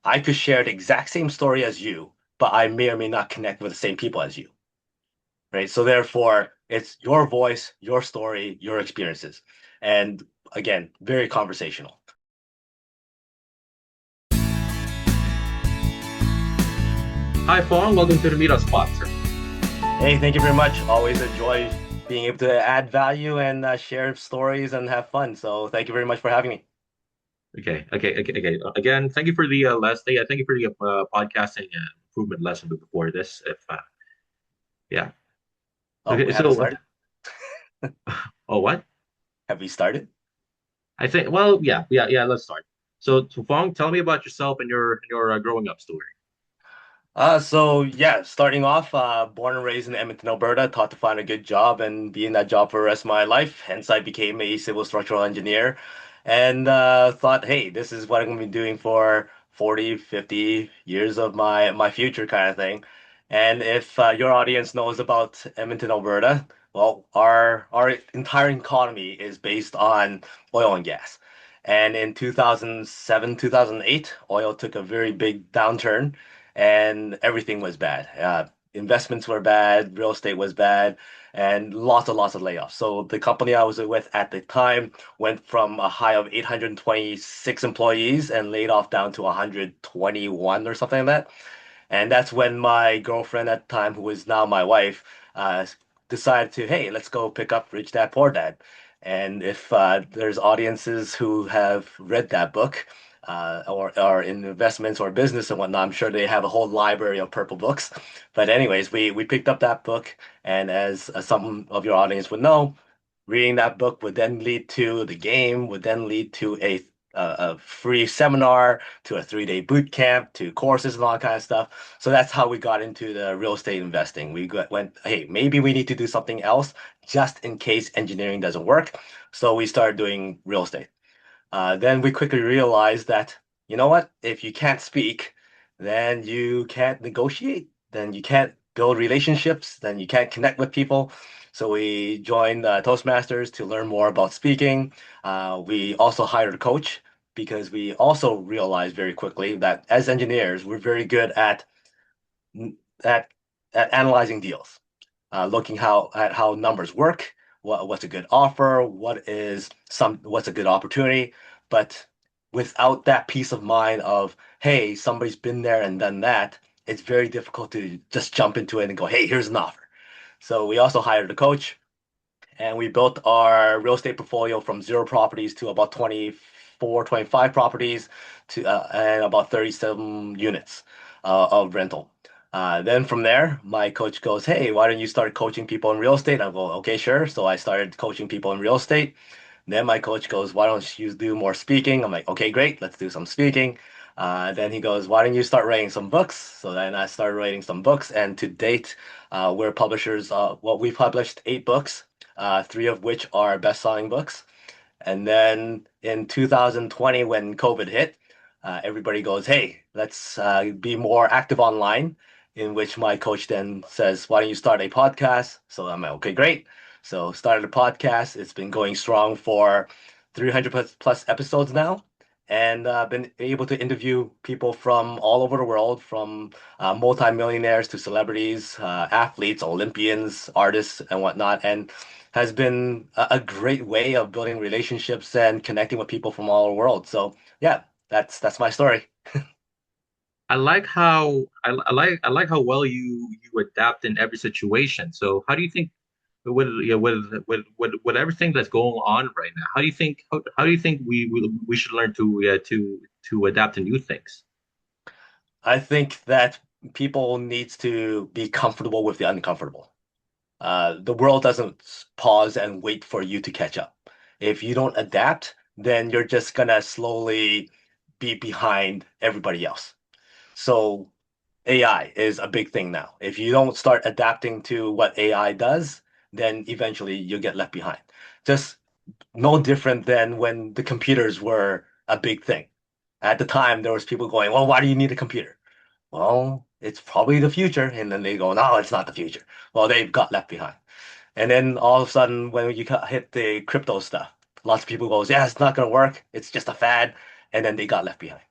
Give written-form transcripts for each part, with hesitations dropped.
I could share the exact same story as you, but I may or may not connect with the same people as you, right? So therefore, it's your voice, your story, your experiences. And again, very conversational. Hi, Fong. Welcome to the Meetup spot, sir. Hey, thank you very much. Always enjoy being able to add value and share stories and have fun. So thank you very much for having me. Okay. Again, thank you for the last day. Thank you for the podcasting improvement lesson before this. If yeah. Oh, Okay. we haven't So, started? oh, what? Have we started? I think. Well, yeah. Let's start. So Fong, tell me about yourself and your growing up story. So yeah, starting off, born and raised in Edmonton, Alberta, taught to find a good job and be in that job for the rest of my life. Hence, I became a civil structural engineer and thought, hey, this is what I'm going to be doing for 40, 50 years of my future kind of thing. And if your audience knows about Edmonton, Alberta, well, our entire economy is based on oil and gas. And in 2007, 2008, oil took a very big downturn and everything was bad. Investments were bad, real estate was bad, and lots of layoffs. So the company I was with at the time went from a high of 826 employees and laid off down to 121 or something like that. And that's when my girlfriend at the time, who is now my wife, uh, decided to, hey, let's go pick up Rich Dad Poor Dad. And if there's audiences who have read that book, or are in investments or business and whatnot, I'm sure they have a whole library of purple books. But anyways, we picked up that book, and as some of your audience would know, reading that book would then lead to the game, would then lead to a free seminar, to a 3-day boot camp, to courses and all that kind of stuff. So that's how we got into the real estate investing. Went, hey, maybe we need to do something else just in case engineering doesn't work. So we started doing real estate. Then we quickly realized that, you know what? If you can't speak, then you can't negotiate, then you can't build relationships, then you can't connect with people. So we joined Toastmasters to learn more about speaking. We also hired a coach because we also realized very quickly that as engineers, we're very good at at analyzing deals, looking at how numbers work, what's a good offer, what's a good opportunity, but without that peace of mind of, hey, somebody's been there and done that, it's very difficult to just jump into it and go, hey, here's an offer. So we also hired a coach and we built our real estate portfolio from 0 properties to about 24, 25 properties to and about 37 units of rental. Then from there, my coach goes, hey, why don't you start coaching people in real estate? I go, okay, sure. So I started coaching people in real estate. Then my coach goes, why don't you do more speaking? I'm like, okay, great, let's do some speaking. Then he goes, why don't you start writing some books? So then I started writing some books, and to date, we're publishers. Well, we published 8 books, 3 of which are best-selling books. And then in 2020, when COVID hit, everybody goes, hey, let's be more active online. In which my coach then says, why don't you start a podcast? So I'm like, okay, great. So started a podcast. It's been going strong for 300 plus episodes now. And been able to interview people from all over the world, from multimillionaires to celebrities, athletes, Olympians, artists, and whatnot. And has been a great way of building relationships and connecting with people from all over the world. So yeah, that's my story. I like how well you adapt in every situation. So how do you think with everything that's going on right now, how do you think we should learn to adapt to new things? I think that people needs to be comfortable with the uncomfortable. The world doesn't pause and wait for you to catch up. If you don't adapt, then you're just gonna slowly be behind everybody else. So AI is a big thing now. If you don't start adapting to what AI does, then eventually you'll get left behind. Just no different than when the computers were a big thing. At the time, there was people going, "Well, why do you need a computer?" Well, it's probably the future. And then they go, "No, it's not the future." Well, they got left behind. And then all of a sudden, when you hit the crypto stuff, lots of people goes, "Yeah, it's not gonna work. It's just a fad." And then they got left behind.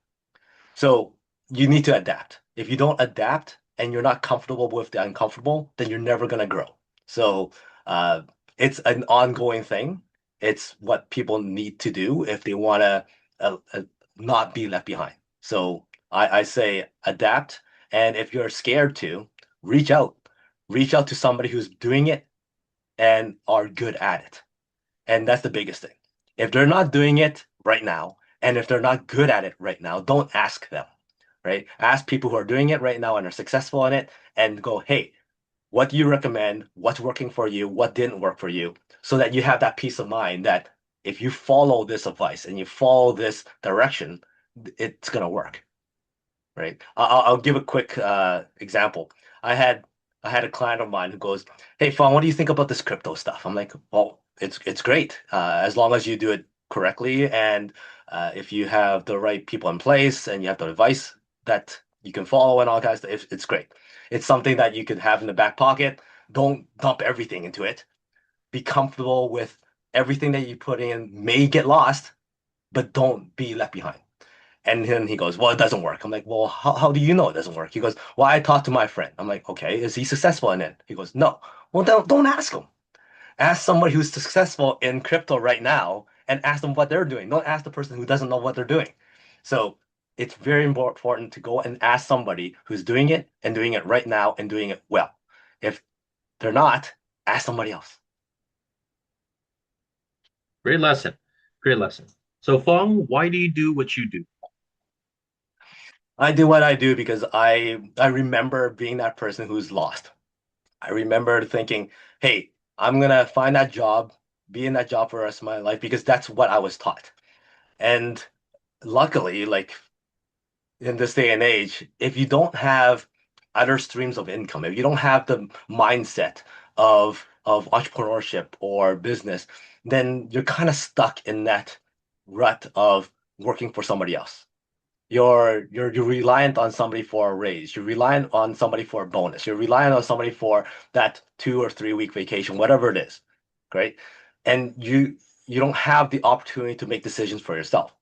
So you need to adapt. If you don't adapt and you're not comfortable with the uncomfortable, then you're never gonna grow. So uh, it's an ongoing thing. It's what people need to do if they want to not be left behind. So I say adapt, and if you're scared to, reach out. Reach out to somebody who's doing it and are good at it. And that's the biggest thing. If they're not doing it right now, and if they're not good at it right now, don't ask them, right? Ask people who are doing it right now and are successful in it and go, hey, what do you recommend? What's working for you? What didn't work for you? So that you have that peace of mind that if you follow this advice and you follow this direction, it's going to work, right? I'll give a quick example. I had I had a client of mine who goes, "Hey, Fong, what do you think about this crypto stuff?" I'm like, "Well, it's great as long as you do it correctly and if you have the right people in place and you have the advice that you can follow and all kinds of stuff, it's great. It's something that you could have in the back pocket. Don't dump everything into it. Be comfortable with everything that you put in may get lost, but don't be left behind." And then he goes, "Well, it doesn't work." I'm like, "Well, how do you know it doesn't work?" He goes, "Well, I talked to my friend." I'm like, "Okay, is he successful in it?" He goes, "No." Well, don't ask him. Ask somebody who's successful in crypto right now and ask them what they're doing. Don't ask the person who doesn't know what they're doing. So it's very important to go and ask somebody who's doing it and doing it right now and doing it well. If they're not, ask somebody else. Great lesson. Great lesson. So, Fong, why do you do what you do? I do what I do because I remember being that person who's lost. I remember thinking, hey, I'm gonna find that job, be in that job for the rest of my life because that's what I was taught. And luckily, like in this day and age, if you don't have other streams of income, if you don't have the mindset of entrepreneurship or business, then you're kind of stuck in that rut of working for somebody else. You're reliant on somebody for a raise. You're reliant on somebody for a bonus. You're reliant on somebody for that 2 or 3 week vacation, whatever it is, great. And you don't have the opportunity to make decisions for yourself.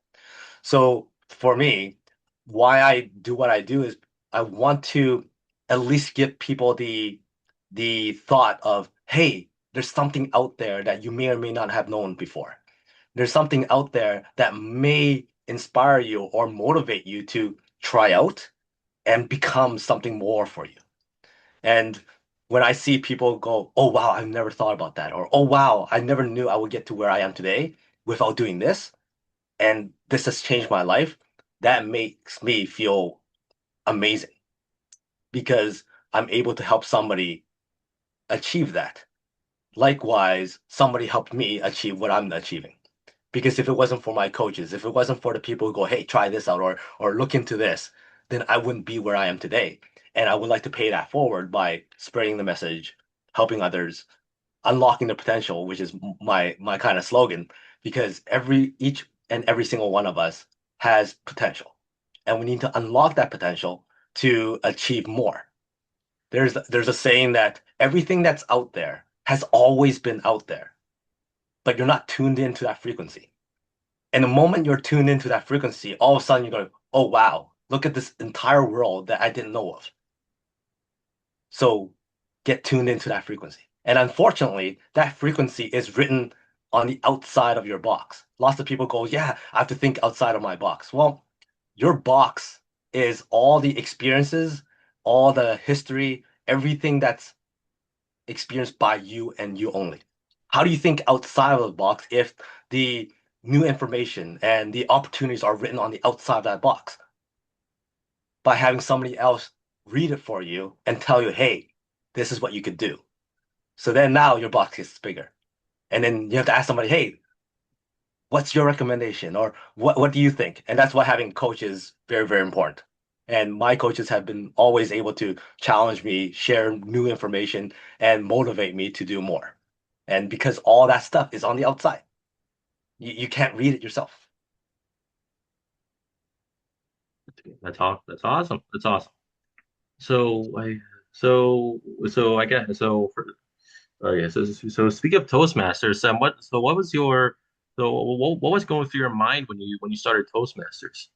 So for me, why I do what I do is I want to at least give people the thought of, hey, there's something out there that you may or may not have known before. There's something out there that may inspire you or motivate you to try out and become something more for you. And when I see people go, oh wow, I've never thought about that, or oh wow, I never knew I would get to where I am today without doing this, and this has changed my life, that makes me feel amazing because I'm able to help somebody achieve that. Likewise, somebody helped me achieve what I'm achieving. Because if it wasn't for my coaches, if it wasn't for the people who go, hey, try this out or look into this, then I wouldn't be where I am today. And I would like to pay that forward by spreading the message, helping others, unlocking the potential, which is my kind of slogan, because each and every single one of us has potential. And we need to unlock that potential to achieve more. There's a saying that everything that's out there has always been out there, but you're not tuned into that frequency. And the moment you're tuned into that frequency, all of a sudden you're going, oh wow, look at this entire world that I didn't know of. So get tuned into that frequency. And unfortunately, that frequency is written on the outside of your box. Lots of people go, yeah, I have to think outside of my box. Well, your box is all the experiences, all the history, everything that's experienced by you and you only. How do you think outside of the box if the new information and the opportunities are written on the outside of that box? By having somebody else read it for you and tell you, hey, this is what you could do. So then now your box gets bigger. And then you have to ask somebody, hey, what's your recommendation? Or what do you think? And that's why having coaches is very, very important. And my coaches have been always able to challenge me, share new information, and motivate me to do more. And because all that stuff is on the outside, you can't read it yourself. That's awesome. That's awesome. So so I guess so for oh yeah so speaking of Toastmasters, what was your what was going through your mind when you started Toastmasters?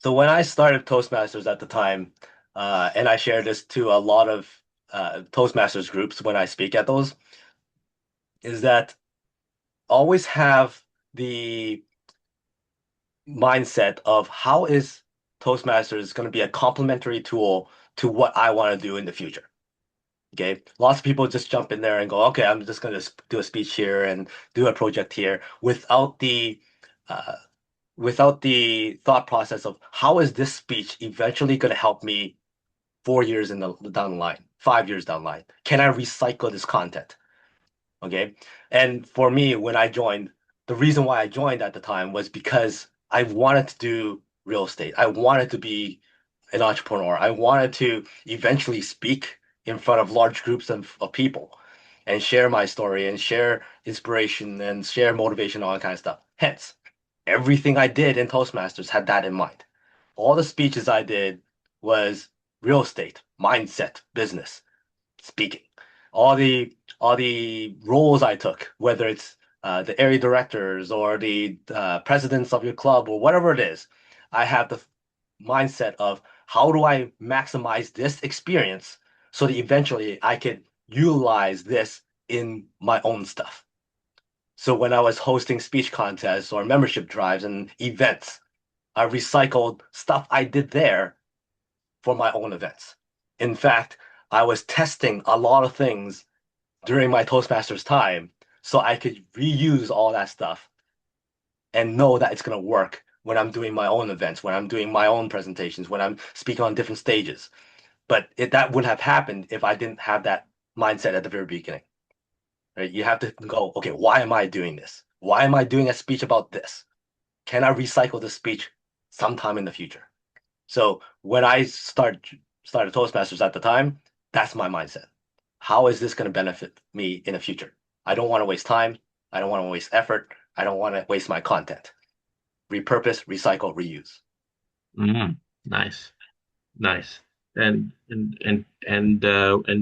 So when I started Toastmasters at the time, and I share this to a lot of Toastmasters groups when I speak at those, is that always have the mindset of how is Toastmasters going to be a complementary tool to what I want to do in the future. Okay, lots of people just jump in there and go, okay, I'm just going to do a speech here and do a project here uh, without the thought process of how is this speech eventually going to help me 4 years down the line, 5 years down the line? Can I recycle this content? Okay. And for me, when I joined, the reason why I joined at the time was because I wanted to do real estate. I wanted to be an entrepreneur. I wanted to eventually speak in front of large groups of people and share my story and share inspiration and share motivation, all that kind of stuff. Hence, everything I did in Toastmasters had that in mind. All the speeches I did was real estate, mindset, business, speaking. All the roles I took, whether it's the area directors or the presidents of your club or whatever it is, I have the mindset of how do I maximize this experience so that eventually I could utilize this in my own stuff. So when I was hosting speech contests or membership drives and events, I recycled stuff I did there for my own events. In fact, I was testing a lot of things during my Toastmasters time so I could reuse all that stuff and know that it's going to work when I'm doing my own events, when I'm doing my own presentations, when I'm speaking on different stages. But that wouldn't have happened if I didn't have that mindset at the very beginning. Right? You have to go, okay, why am I doing this? Why am I doing a speech about this? Can I recycle this speech sometime in the future? So when I started Toastmasters at the time, that's my mindset. How is this going to benefit me in the future? I don't want to waste time. I don't want to waste effort. I don't want to waste my content. Repurpose, recycle, reuse. Mm, nice, nice. And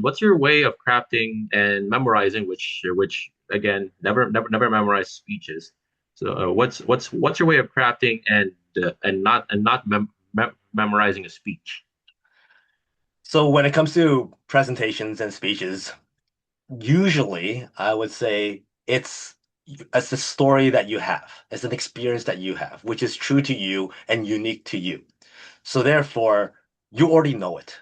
what's your way of crafting and memorizing, which again, never memorize speeches. So what's your way of crafting and not memorizing a speech? So when it comes to presentations and speeches, usually I would say it's a story that you have. It's an experience that you have, which is true to you and unique to you. So therefore, you already know it.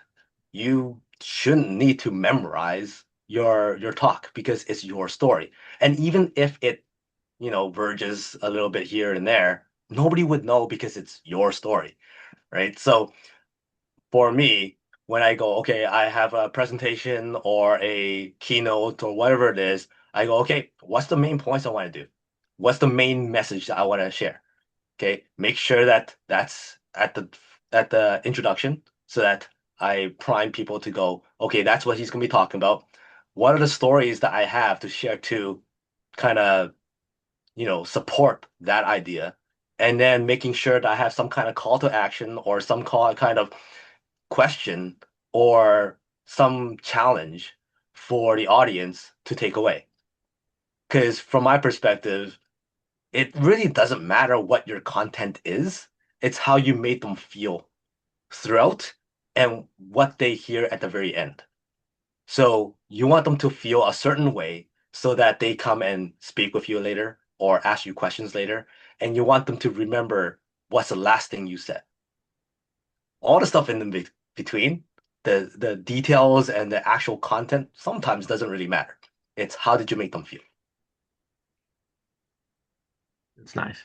You shouldn't need to memorize your talk because it's your story. And even if it, verges a little bit here and there, nobody would know because it's your story, right? So for me, when I go, okay, I have a presentation or a keynote or whatever it is, I go, okay, what's the main points I want to do? What's the main message that I want to share? Okay, make sure that that's at the introduction so that I prime people to go, okay, that's what he's gonna be talking about. What are the stories that I have to share to kind of, support that idea? And then making sure that I have some kind of call to action or some kind of question or some challenge for the audience to take away. Because from my perspective, it really doesn't matter what your content is. It's how you made them feel throughout and what they hear at the very end. So you want them to feel a certain way so that they come and speak with you later or ask you questions later. And you want them to remember what's the last thing you said. All the stuff in the between, the details and the actual content sometimes doesn't really matter. It's how did you make them feel? That's nice.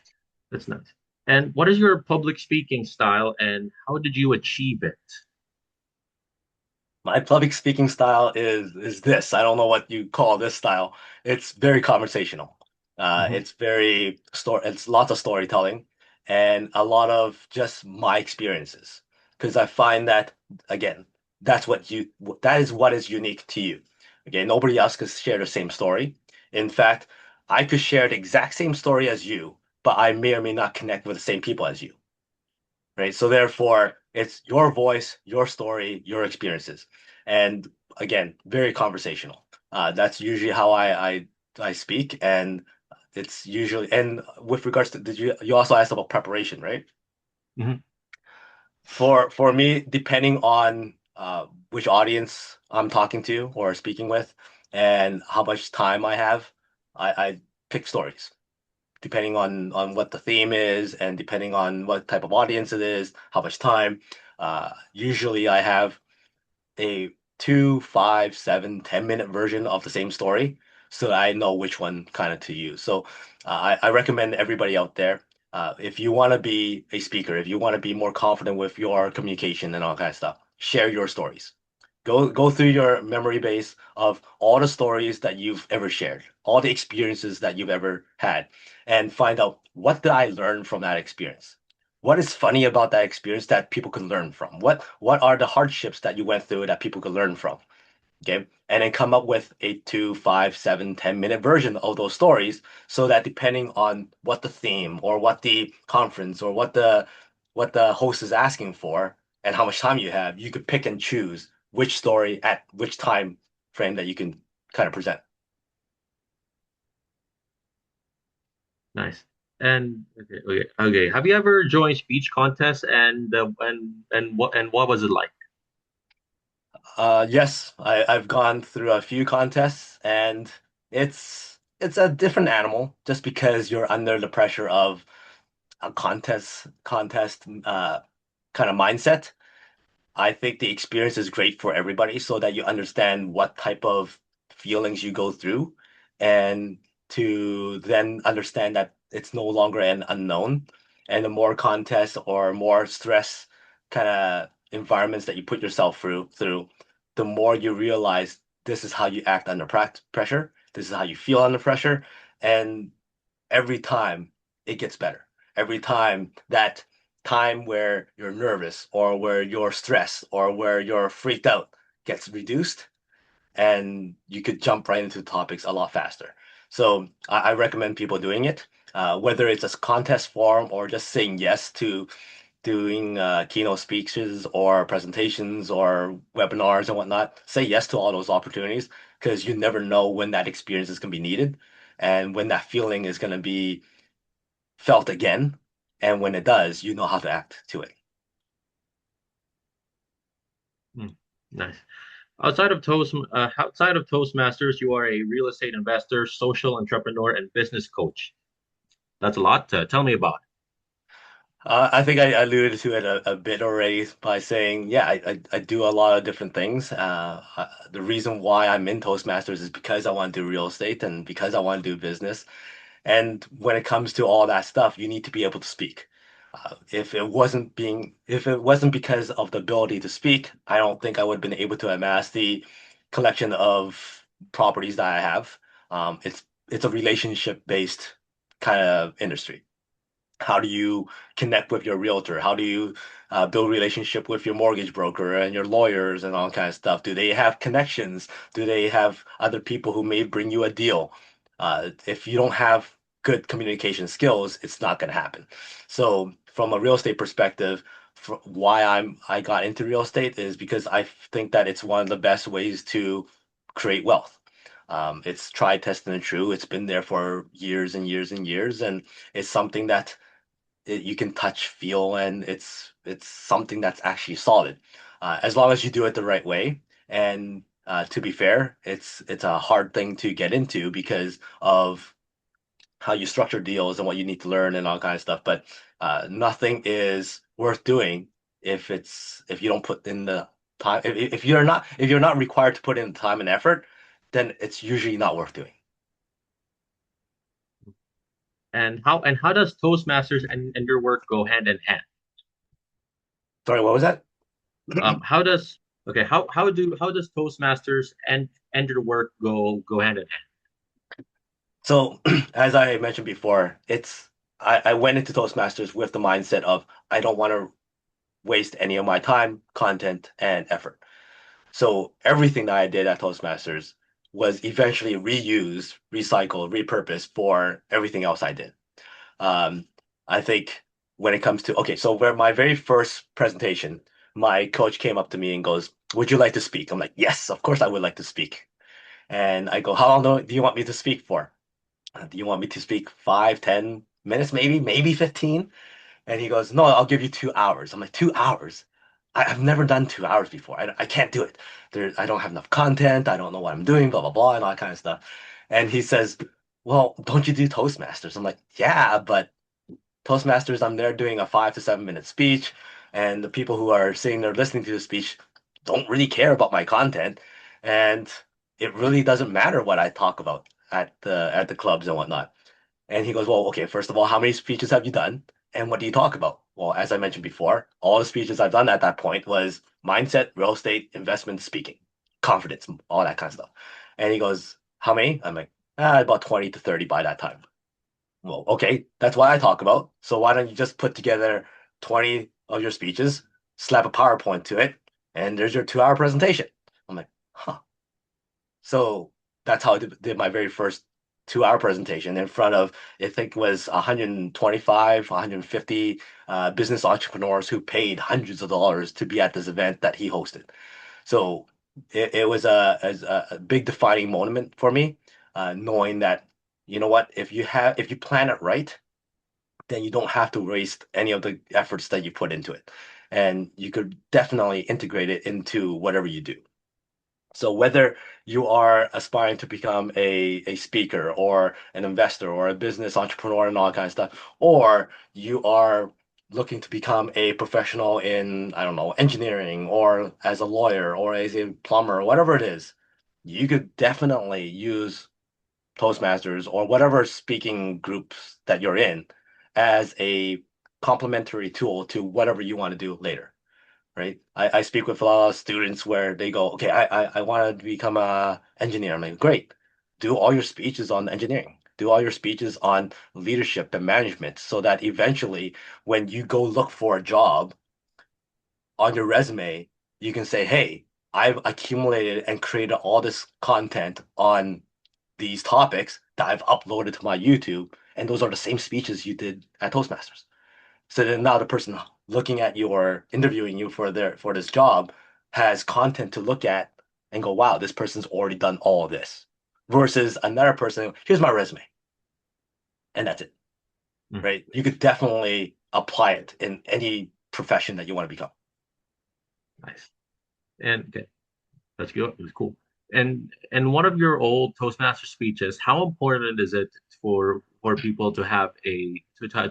That's nice. And what is your public speaking style and how did you achieve it? My public speaking style is this. I don't know what you call this style. It's very conversational. Mhm. It's very story. It's lots of storytelling and a lot of just my experiences. Because I find that again, that is what is unique to you. Okay, nobody else could share the same story. In fact, I could share the exact same story as you, but I may or may not connect with the same people as you, right? So therefore, it's your voice, your story, your experiences, and again, very conversational. That's usually how I speak, and it's usually and with regards to did you also asked about preparation, right? Mhm. For me, depending on which audience I'm talking to or speaking with, and how much time I have, I pick stories depending on what the theme is and depending on what type of audience it is, how much time. Usually, I have a 2, 5, 7, 10 minute version of the same story so that I know which one kind of to use. So I recommend everybody out there, if you want to be a speaker, if you want to be more confident with your communication and all kind of stuff, share your stories. Go through your memory base of all the stories that you've ever shared, all the experiences that you've ever had, and find out what did I learn from that experience? What is funny about that experience that people can learn from? What are the hardships that you went through that people can learn from? Okay. And then come up with a 2, 5, 7, 10 minute version of those stories so that depending on what the theme or what the conference or what the host is asking for and how much time you have, you could pick and choose which story at which time frame that you can kind of present. Nice. And okay. Have you ever joined speech contests and what was it like? Yes, I've gone through a few contests and it's a different animal just because you're under the pressure of a contest kind of mindset. I think the experience is great for everybody so that you understand what type of feelings you go through and to then understand that it's no longer an unknown. And the more contest or more stress kind of environments that you put yourself through, the more you realize this is how you act under pressure. This is how you feel under pressure. And every time it gets better. Every time that time where you're nervous or where you're stressed or where you're freaked out gets reduced and you could jump right into topics a lot faster. So I recommend people doing it, whether it's a contest form or just saying yes to doing keynote speeches or presentations or webinars and whatnot. Say yes to all those opportunities because you never know when that experience is going to be needed and when that feeling is going to be felt again. And when it does, you know how to act to it. Hmm, nice. Outside of Toastmasters, you are a real estate investor, social entrepreneur, and business coach. That's a lot. Tell me about I think I alluded to it a bit already by saying, yeah, I do a lot of different things. The reason why I'm in Toastmasters is because I want to do real estate and because I want to do business. And when it comes to all that stuff, you need to be able to speak. If it wasn't because of the ability to speak, I don't think I would have been able to amass the collection of properties that I have. It's a relationship based kind of industry. How do you connect with your realtor? How do you build relationship with your mortgage broker and your lawyers and all kind of stuff? Do they have connections? Do they have other people who may bring you a deal? If you don't have good communication skills, it's not going to happen. So, from a real estate perspective, why I got into real estate is because I think that it's one of the best ways to create wealth. It's tried, tested, and true. It's been there for years and years and years, and it's something that you can touch, feel, and it's something that's actually solid. As long as you do it the right way. And to be fair, it's a hard thing to get into because of how you structure deals and what you need to learn and all kind of stuff. But nothing is worth doing if you don't put in the time. If you're not required to put in the time and effort, then it's usually not worth doing. and how does Toastmasters and your work go hand in hand? Sorry, what was that? How does okay how does Toastmasters and your work go hand in hand? So, as I mentioned before, I went into Toastmasters with the mindset of I don't want to waste any of my time, content, and effort. So everything that I did at Toastmasters was eventually reused, recycled, repurposed for everything else I did. Um, I think when it comes to okay, so where my very first presentation, my coach came up to me and goes, "Would you like to speak?" I'm like, "Yes, of course I would like to speak." And I go, "How long do you want me to speak for?" Do you want me to speak 5, 10 minutes, maybe 15? And he goes, no, I'll give you 2 hours. I'm like, 2 hours? I've never done 2 hours before. I can't do it. I don't have enough content. I don't know what I'm doing, blah, blah, blah, and all that kind of stuff. And he says, well, don't you do Toastmasters? I'm like, yeah, but Toastmasters, I'm there doing a 5 to 7 minute speech, and the people who are sitting there listening to the speech don't really care about my content, and it really doesn't matter what I talk about at the clubs and whatnot. And he goes, well, okay, first of all, how many speeches have you done? And what do you talk about? Well, as I mentioned before, all the speeches I've done at that point was mindset, real estate, investment, speaking, confidence, all that kind of stuff. And he goes, how many? I'm like, about 20 to 30 by that time. Well, okay, that's what I talk about. So why don't you just put together 20 of your speeches, slap a PowerPoint to it, and there's your 2 hour presentation. I'm like, huh. So that's how I did my very first 2 hour presentation in front of, I think it was 125, 150 business entrepreneurs who paid hundreds of dollars to be at this event that he hosted. So it was a big defining moment for me, knowing that, you know what, if you plan it right, then you don't have to waste any of the efforts that you put into it. And you could definitely integrate it into whatever you do. So whether you are aspiring to become a speaker or an investor or a business entrepreneur and all that kind of stuff, or you are looking to become a professional in, I don't know, engineering or as a lawyer or as a plumber, whatever it is, you could definitely use Toastmasters or whatever speaking groups that you're in as a complementary tool to whatever you want to do later, right? I speak with a lot of students where they go, okay, I want to become a engineer. I'm like, great. Do all your speeches on engineering. Do all your speeches on leadership and management so that eventually when you go look for a job on your resume, you can say, hey, I've accumulated and created all this content on these topics that I've uploaded to my YouTube, and those are the same speeches you did at Toastmasters. So then now the person looking at you or interviewing you for this job has content to look at and go, wow, this person's already done all of this. Versus another person, here's my resume, and that's it, Mm, right? You could definitely apply it in any profession that you want to become. nice. And okay, that's good. It was cool. And one of your old Toastmaster speeches, how important is it for people to have to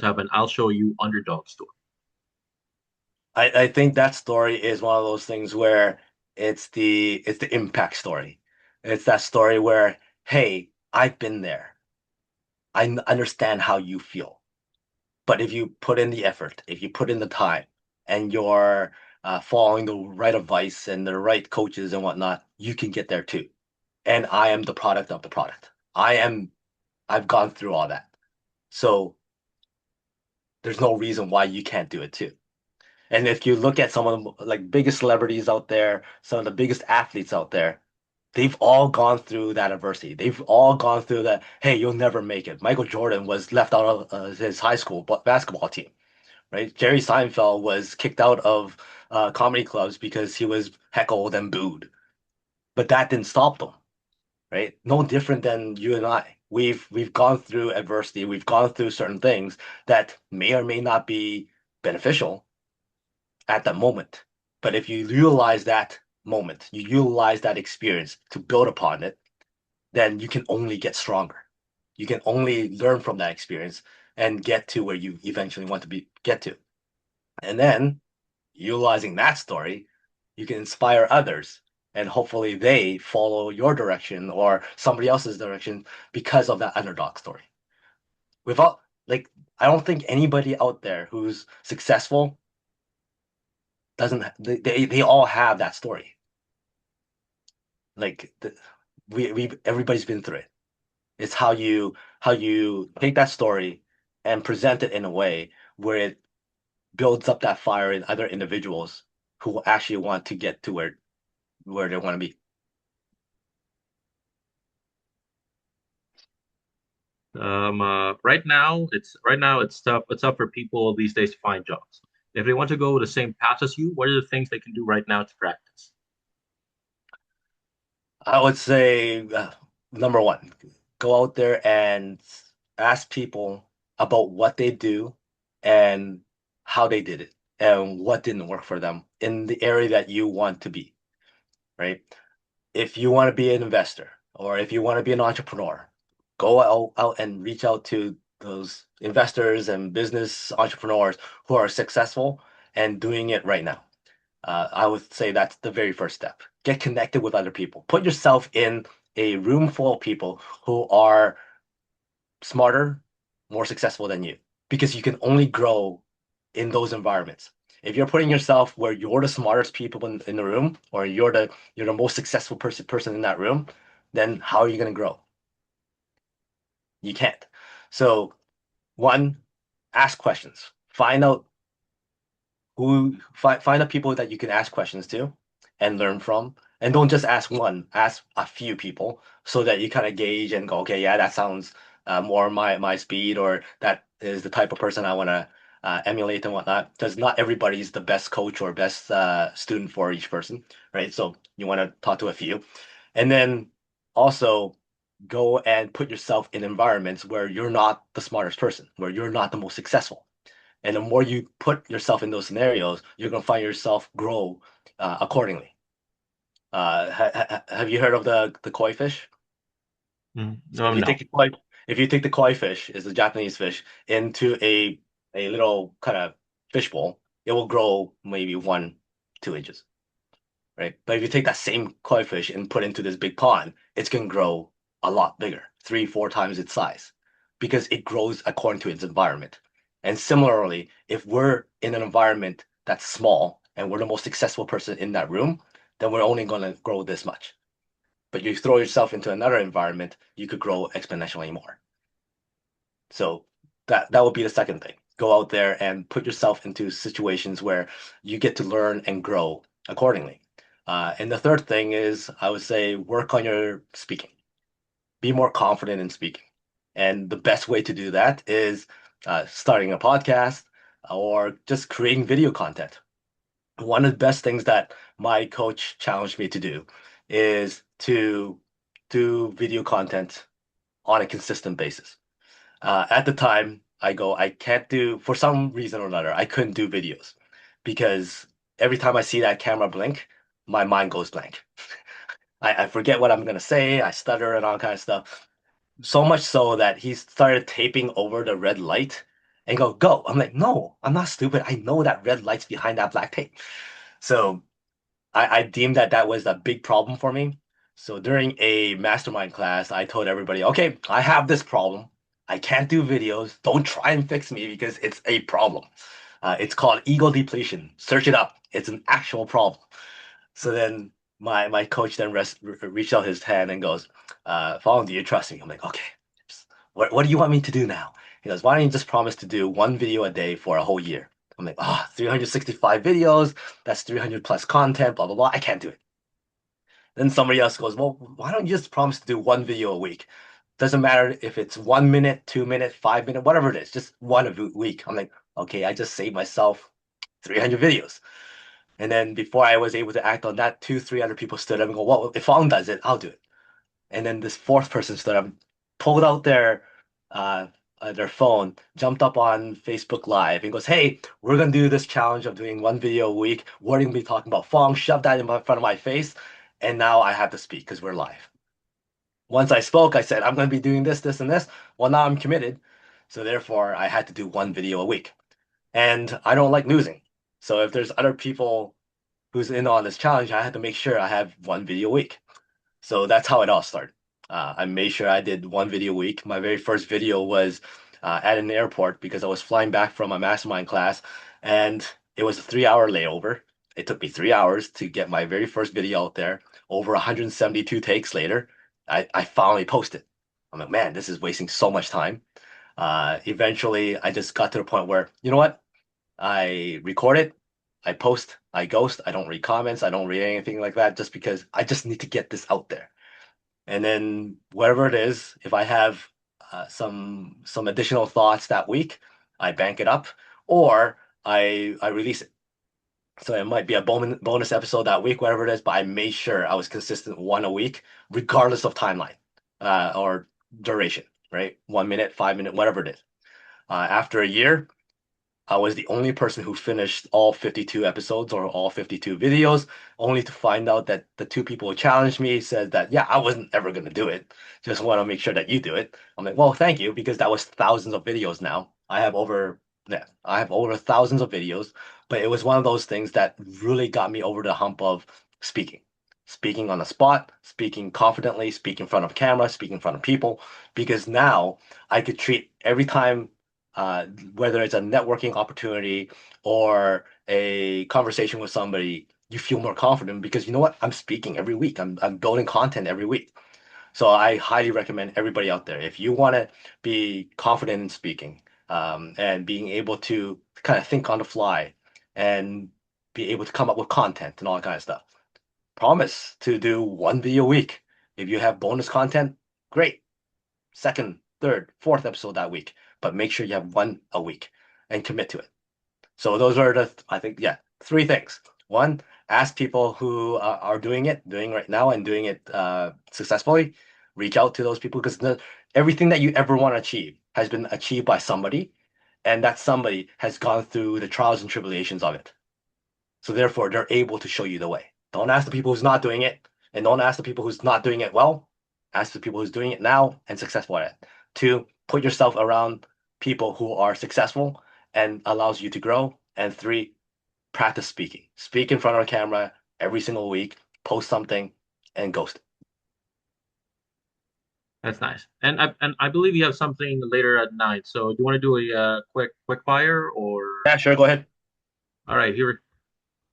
have an I'll show you underdog story? I think that story is one of those things where it's the impact story. It's that story where, hey, I've been there. Understand how you feel. But if you put in the effort, if you put in the time, and you're following the right advice and the right coaches and whatnot, you can get there too. And I am the product of the product. I've gone through all that. So there's no reason why you can't do it too. And if you look at some of the like biggest celebrities out there, some of the biggest athletes out there, they've all gone through that adversity. They've all gone through that, hey, you'll never make it. Michael Jordan was left out of his high school basketball team, right? Jerry Seinfeld was kicked out of comedy clubs because he was heckled and booed. But that didn't stop them, right? No different than you and I. We've gone through adversity. We've gone through certain things that may or may not be beneficial at that moment. But if you utilize that moment, you utilize that experience to build upon it, then you can only get stronger. You can only learn from that experience and get to where you eventually want to get to. And then utilizing that story, you can inspire others and hopefully they follow your direction or somebody else's direction because of that underdog story. Without like I don't think anybody out there who's successful doesn't they all have that story. Like we everybody's been through it. It's how you take that story and present it in a way where it builds up that fire in other individuals who actually want to get to where they want to be. Right now it's tough. It's tough for people these days to find jobs. If they want to go the same path as you, what are the things they can do right now to practice? I would say number one, go out there and ask people about what they do and how they did it and what didn't work for them in the area that you want to be, right? If you want to be an investor or if you want to be an entrepreneur, go out and reach out to those investors and business entrepreneurs who are successful and doing it right now. I would say that's the very first step. Get connected with other people. Put yourself in a room full of people who are smarter, more successful than you, because you can only grow in those environments. If you're putting yourself where you're the smartest people in the room, or you're the most successful person in that room, then how are you going to grow? You can't. So one, ask questions. Find out find the people that you can ask questions to and learn from. And don't just ask one, ask a few people so that you kind of gauge and go, okay, yeah, that sounds more my speed, or that is the type of person I want to emulate and whatnot. Because not everybody's the best coach or best student for each person, right? So you want to talk to a few. And then also go and put yourself in environments where you're not the smartest person, where you're not the most successful. And the more you put yourself in those scenarios, you're gonna find yourself grow accordingly. Have you heard of the koi fish? So if you take No. the koi, if you take the koi fish, is a Japanese fish, into a little kind of fish bowl, it will grow maybe 1, 2 inches, right? But if you take that same koi fish and put into this big pond, it's going to grow a lot bigger, 3, 4 times its size, because it grows according to its environment. And similarly, if we're in an environment that's small and we're the most successful person in that room, then we're only going to grow this much. But you throw yourself into another environment, you could grow exponentially more. So that would be the second thing. Go out there and put yourself into situations where you get to learn and grow accordingly. And the third thing is, I would say, work on your speaking. Be more confident in speaking. And the best way to do that is starting a podcast or just creating video content. One of the best things that my coach challenged me to do is to do video content on a consistent basis. At the time, I can't do, for some reason or another, I couldn't do videos because every time I see that camera blink, my mind goes blank. I forget what I'm gonna say, I stutter and all kind of stuff. So much so that he started taping over the red light and go. I'm like, no, I'm not stupid. I know that red light's behind that black tape. So I deemed that that was a big problem for me. So during a mastermind class, I told everybody, okay, I have this problem. I can't do videos. Don't try and fix me because it's a problem. It's called ego depletion. Search it up. It's an actual problem. So then my coach then reached out his hand and goes, Fong, do you trust me? I'm like, okay. What do you want me to do now? He goes, why don't you just promise to do one video a day for a whole year? I'm like, 365 videos. That's 300 plus content, blah, blah, blah. I can't do it. Then somebody else goes, well, why don't you just promise to do one video a week? Doesn't matter if it's 1 minute, 2 minute, 5 minute, whatever it is, just one a week. I'm like, okay, I just saved myself 300 videos. And then before I was able to act on that, 300 people stood up and go, well, if Fong does it, I'll do it. And then this fourth person stood up, pulled out uh, their phone, jumped up on Facebook Live, and goes, "Hey, we're gonna do this challenge of doing one video a week. We're gonna be talking about Fong." Shoved that in front of my face, and now I have to speak because we're live. Once I spoke, I said, "I'm gonna be doing this, this, and this." Well, now I'm committed, so therefore I had to do one video a week, and I don't like losing. So if there's other people who's in on this challenge, I had to make sure I have one video a week. So that's how it all started. I made sure I did one video a week. My very first video was at an airport because I was flying back from a mastermind class, and it was a 3 hour layover. It took me 3 hours to get my very first video out there. Over 172 takes later, I finally posted. I'm like, man, this is wasting so much time. Eventually, I just got to the point where, you know what? I record it, I post, I ghost, I don't read comments, I don't read anything like that just because I just need to get this out there. And then whatever it is, if I have some additional thoughts that week, I bank it up or I release it. So it might be a bonus episode that week, whatever it is, but I made sure I was consistent one a week, regardless of timeline or duration, right? 1 minute, 5 minute, whatever it is. After a year, I was the only person who finished all 52 episodes or all 52 videos, only to find out that the two people who challenged me said that, yeah, I wasn't ever going to do it. Just want to make sure that you do it. I'm like, well, thank you, because that was thousands of videos now. Yeah, I have over thousands of videos, but it was one of those things that really got me over the hump of speaking. Speaking on the spot, speaking confidently, speaking in front of camera, speaking in front of people, because now I could treat every time uh, whether it's a networking opportunity or a conversation with somebody, you feel more confident because you know what? I'm speaking every week. I'm building content every week. So I highly recommend everybody out there, if you want to be confident in speaking, and being able to kind of think on the fly and be able to come up with content and all that kind of stuff. Promise to do one video a week. If you have bonus content, great. Second, third, fourth episode that week, but make sure you have one a week and commit to it. So those are I think, yeah, three things. One, ask people who are doing right now and doing it successfully. Reach out to those people because everything that you ever want to achieve has been achieved by somebody, and that somebody has gone through the trials and tribulations of it. So therefore, they're able to show you the way. Don't ask the people who's not doing it, and don't ask the people who's not doing it well. Ask the people who's doing it now and successful at it. Two, put yourself around people who are successful and allows you to grow. And three, practice speaking. Speak in front of a camera every single week, post something, and ghost it. That's nice. And I believe you have something later at night. So do you want to do a quick fire or? Yeah, sure, go ahead. All right, here.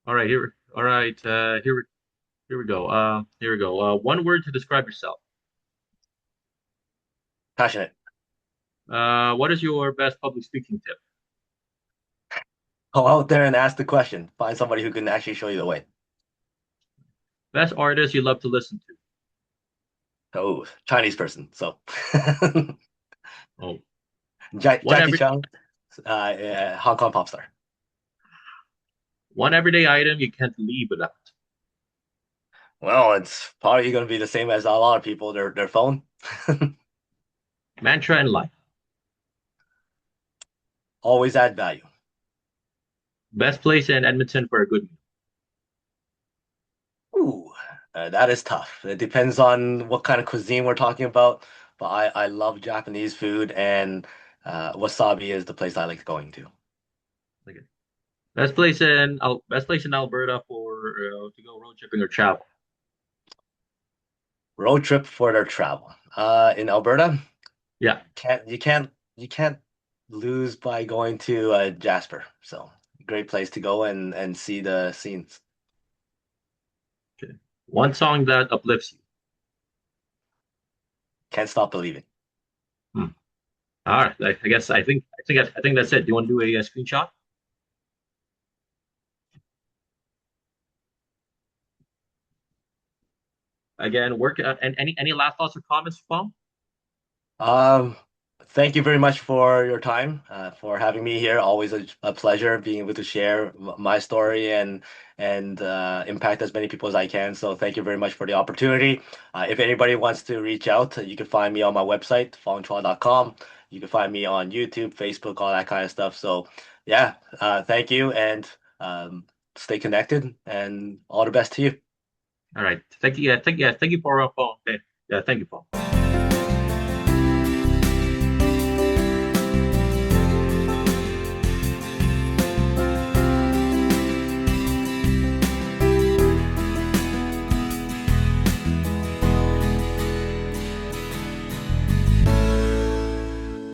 All right, here. All right, here we go. Here we go. One word to describe yourself. Passionate. What is your best public speaking tip? Go out there and ask the question. Find somebody who can actually show you the way. Best artist you love to listen to. Oh, Chinese person. So Oh, one Jackie every Chung, Hong Kong pop star. one everyday item you can't leave without. Well, it's probably going to be the same as a lot of people, their phone. Mantra in life. Always add value. Best place in Edmonton for a good meal. Ooh, that is tough. It depends on what kind of cuisine we're talking about, but I love Japanese food, and wasabi is the place I like going to. Okay. Best place in Alberta for to go road tripping or travel. Road trip for their travel. In Alberta, Yeah. you can't lose by going to Jasper. So great place to go and see the scenes. Okay. One song that uplifts you. Can't stop believing. Hmm. All right. I guess I think that's it. Do you want to do a screenshot? Again, work and any last thoughts or comments, Fong? Um, Thank you very much for your time, for having me here. Always a pleasure being able to share my story and impact as many people as I can. So thank you very much for the opportunity. If anybody wants to reach out, you can find me on my website, FongChua.com. You can find me on YouTube, Facebook, all that kind of stuff. So yeah, thank you and stay connected and all the best to you. All right. Thank you. Yeah, thank you for Fong. Okay. Yeah, thank you, Fong.